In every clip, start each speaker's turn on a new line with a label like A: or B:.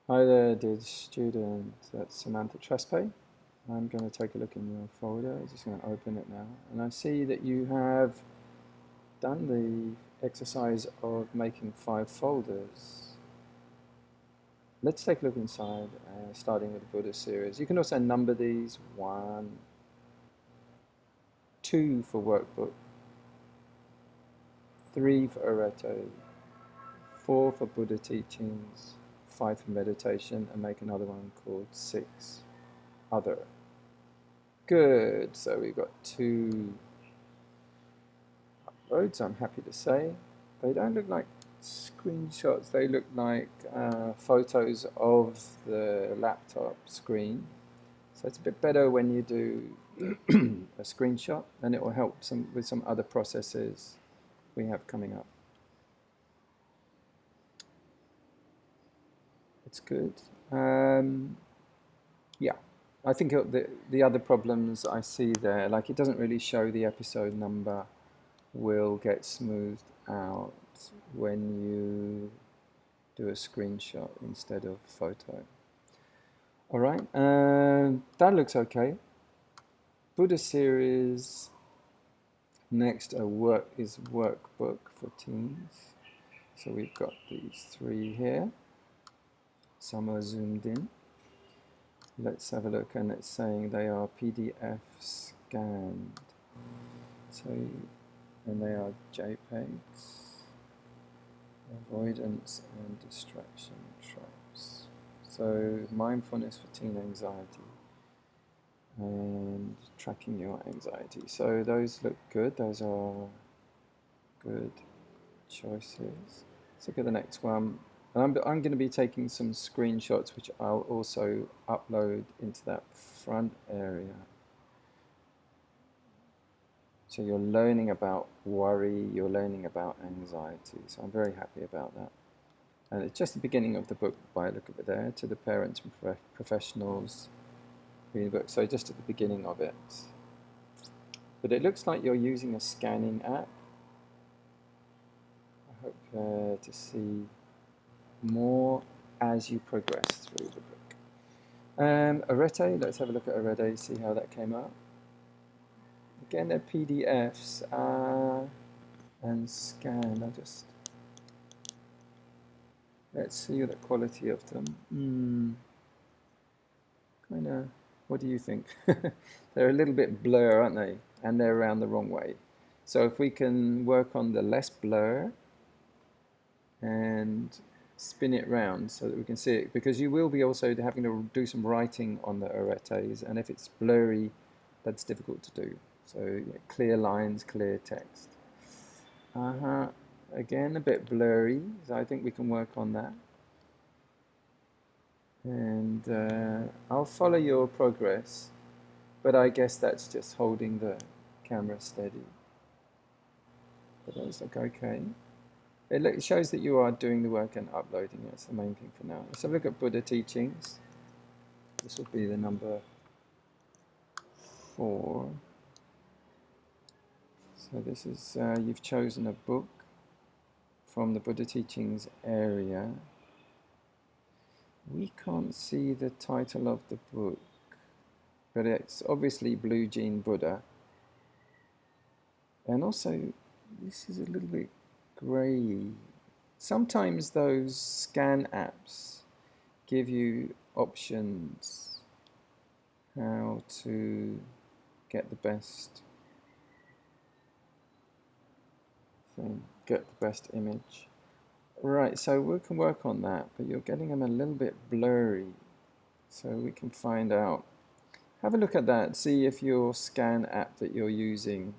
A: Hi there, dear student. That's Samantha Traspe. I'm going to take a look in your folder. I'm just going to open it now. And I see that you have done the exercise of making 5 folders. Let's take a look inside, starting with the Buddha series. You can also number these 1, 2 for workbook, 3 for Areto, 4 for Buddha teachings, 5 for meditation, and make another one called 6 other. Good, so we've got 2 uploads, I'm happy to say. They don't look like screenshots, they look like photos of the laptop screen. So it's a bit better when you do a screenshot, and it will help with some other processes we have coming up. It's good. Yeah, I think the other problems I see there, like it doesn't really show the episode number, will get smoothed out when you do a screenshot instead of photo. All right, that looks okay. Buddha series. Next, is workbook for teens. So we've got these 3 here. Some are zoomed in. Let's have a look, and it's saying they are PDF scanned. So, and they are JPEGs. Avoidance and distraction traps. So mindfulness for teen anxiety and tracking your anxiety. So those look good. Those are good choices. Let's look at the next one. And I'm going to be taking some screenshots, which I'll also upload into that front area. So you're learning about worry, you're learning about anxiety. So I'm very happy about that. And it's just the beginning of the book by the look of it there, to the parents and professionals reading the book. So just at the beginning of it. But it looks like you're using a scanning app. I hope to see more as you progress through the book. Arete, let's have a look at Arete, see how that came out. Again, they're PDFs and scanned. Let's see the quality of them. Kind of, what do you think? They're a little bit blur, aren't they? And they're around the wrong way. So if we can work on the less blur and spin it round so that we can see it, because you will be also having to do some writing on the aretes, and if it's blurry, that's difficult to do. So yeah, clear lines, clear text. Again, a bit blurry, so I think we can work on that. And I'll follow your progress, but I guess that's just holding the camera steady. But those look okay. It shows that you are doing the work and uploading it. That's the main thing for now. Let's have a look at Buddha teachings. This will be the number 4. So this is, you've chosen a book from the Buddha teachings area. We can't see the title of the book, but it's obviously Blue Jean Buddha. And also, this is a little bit grey. Sometimes those scan apps give you options how to get the best thing, get the best image. Right, so we can work on that, but you're getting them a little bit blurry, so we can find out. Have a look at that, see if your scan app that you're using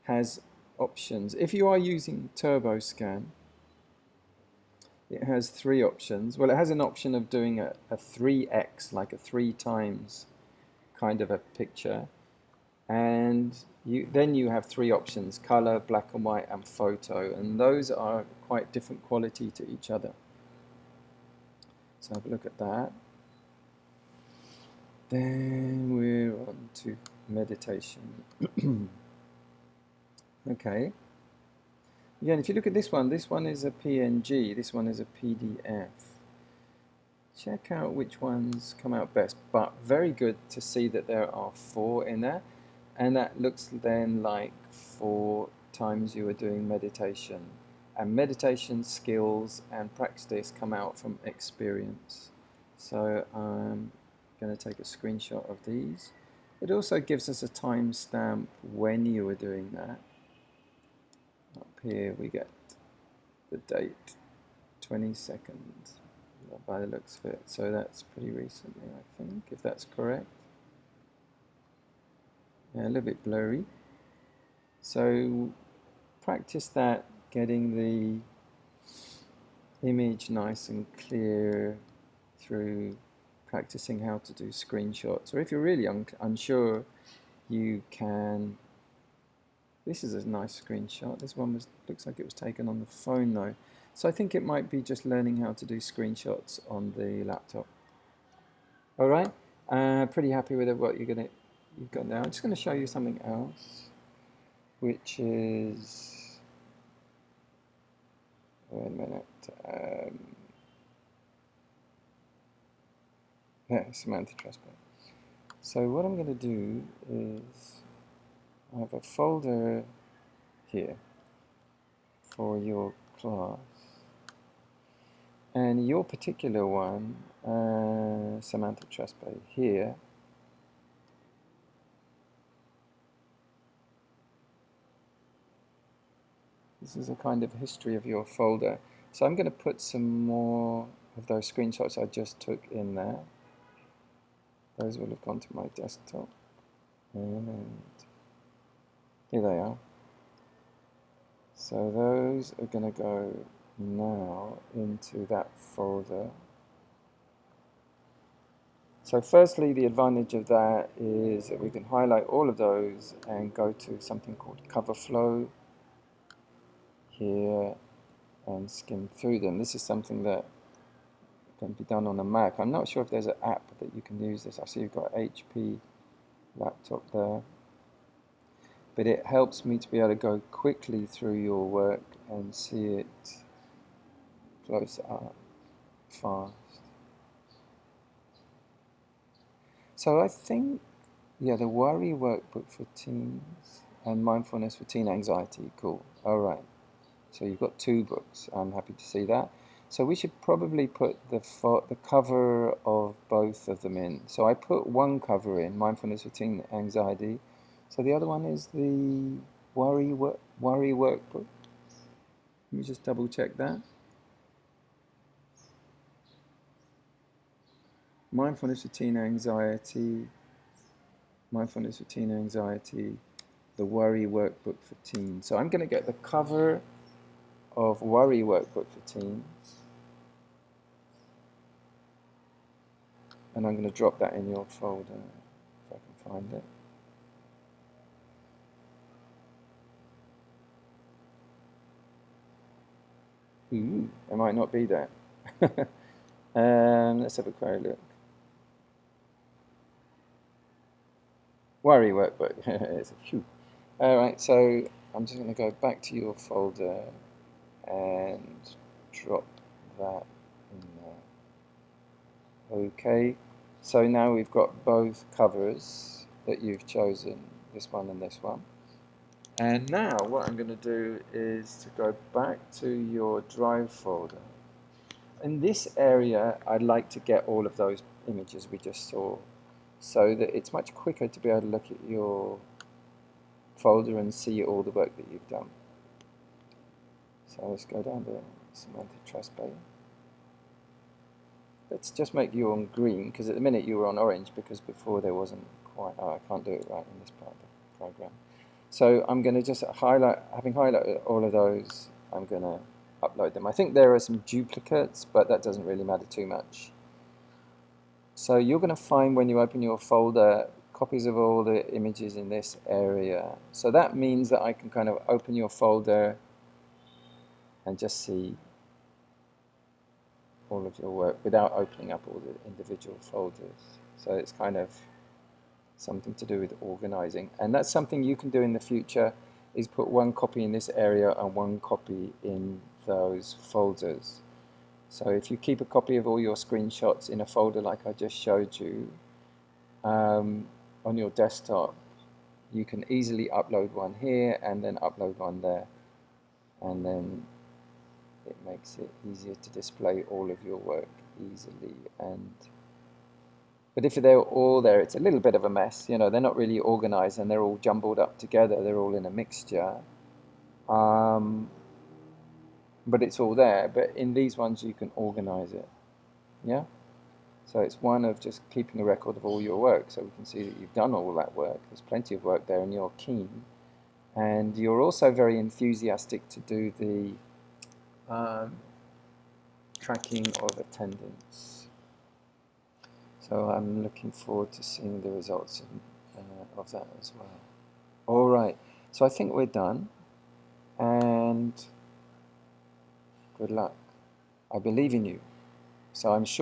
A: has options. If you are using Turbo Scan, it has 3 options. Well, it has an option of doing a 3x, like a 3 times kind of a picture. And then you have 3 options: color, black and white, and photo. And those are quite different quality to each other. So have a look at that. Then we're on to meditation. Okay. Again, if you look at this one is a PNG, this one is a PDF. check out which ones come out best. But very good to see that there are 4 in there, and that looks then like 4 times you were doing meditation. And meditation skills and practice come out from experience. So I'm going to take a screenshot of these. It also gives us a timestamp when you were doing that. Up here we get the date, 22nd, by the looks of it. So that's pretty recently, I think, if that's correct. Yeah, a little bit blurry. So practice that, getting the image nice and clear through practicing how to do screenshots. Or if you're really unsure, you can. This is a nice screenshot. This one looks like it was taken on the phone though. So I think it might be just learning how to do screenshots on the laptop. All right, pretty happy with what you've got now. I'm just going to show you something else, which is, wait a minute. Yeah, Samantha Traspe. So what I'm going to do is I have a folder here for your class, and your particular one, Samantha Traspe, here this is a kind of history of your folder. So I'm going to put some more of those screenshots I just took in there. Those will have gone to my desktop, and here they are. So those are going to go now into that folder. So firstly, the advantage of that is that we can highlight all of those and go to something called cover flow here and skim through them. This is something that can be done on a Mac. I'm not sure if there's an app that you can use this. I see you've got HP laptop there. But it helps me to be able to go quickly through your work and see it close up, fast. So I think, yeah, the Worry Workbook for Teens and Mindfulness for Teen Anxiety, cool. All right. So you've got 2 books. I'm happy to see that. So we should probably put the cover of both of them in. So I put one cover in, Mindfulness for Teen Anxiety. So the other one is the Worry Workbook. Let me just double check that. Mindfulness for Teen Anxiety, Mindfulness for Teen Anxiety, the Worry Workbook for Teens. So I'm going to get the cover of Worry Workbook for Teens, and I'm going to drop that in your folder if I can find it. Ooh, it might not be there. Let's have a quick look. Worry Workbook. It's a phew. All right, so I'm just going to go back to your folder and drop that in there. Okay, so now we've got both covers that you've chosen, this one and this one. And now what I'm going to do is to go back to your Drive folder. In this area, I'd like to get all of those images we just saw, so that it's much quicker to be able to look at your folder and see all the work that you've done. So let's go down to Samantha Traspe. Let's just make you on green, because at the minute you were on orange, because before there wasn't quite, I can't do it right in this part of the program. So I'm going to just highlight, having highlighted all of those, I'm going to upload them. I think there are some duplicates, but that doesn't really matter too much. So you're going to find when you open your folder copies of all the images in this area. So that means that I can kind of open your folder and just see all of your work without opening up all the individual folders. So it's kind of something to do with organizing, and that's something you can do in the future, is put one copy in this area and one copy in those folders. So if you keep a copy of all your screenshots in a folder like I just showed you on your desktop, you can easily upload one here and then upload one there, and then it makes it easier to display all of your work easily. But if they're all there, it's a little bit of a mess. You know, they're not really organized and they're all jumbled up together. They're all in a mixture. But it's all there. But in these ones, you can organize it. Yeah? So it's one of just keeping a record of all your work, so we can see that you've done all that work. There's plenty of work there and you're keen. And you're also very enthusiastic to do the tracking of attendance. So I'm looking forward to seeing the results of that as well. All right, so I think we're done, and good luck. I believe in you, so I'm sure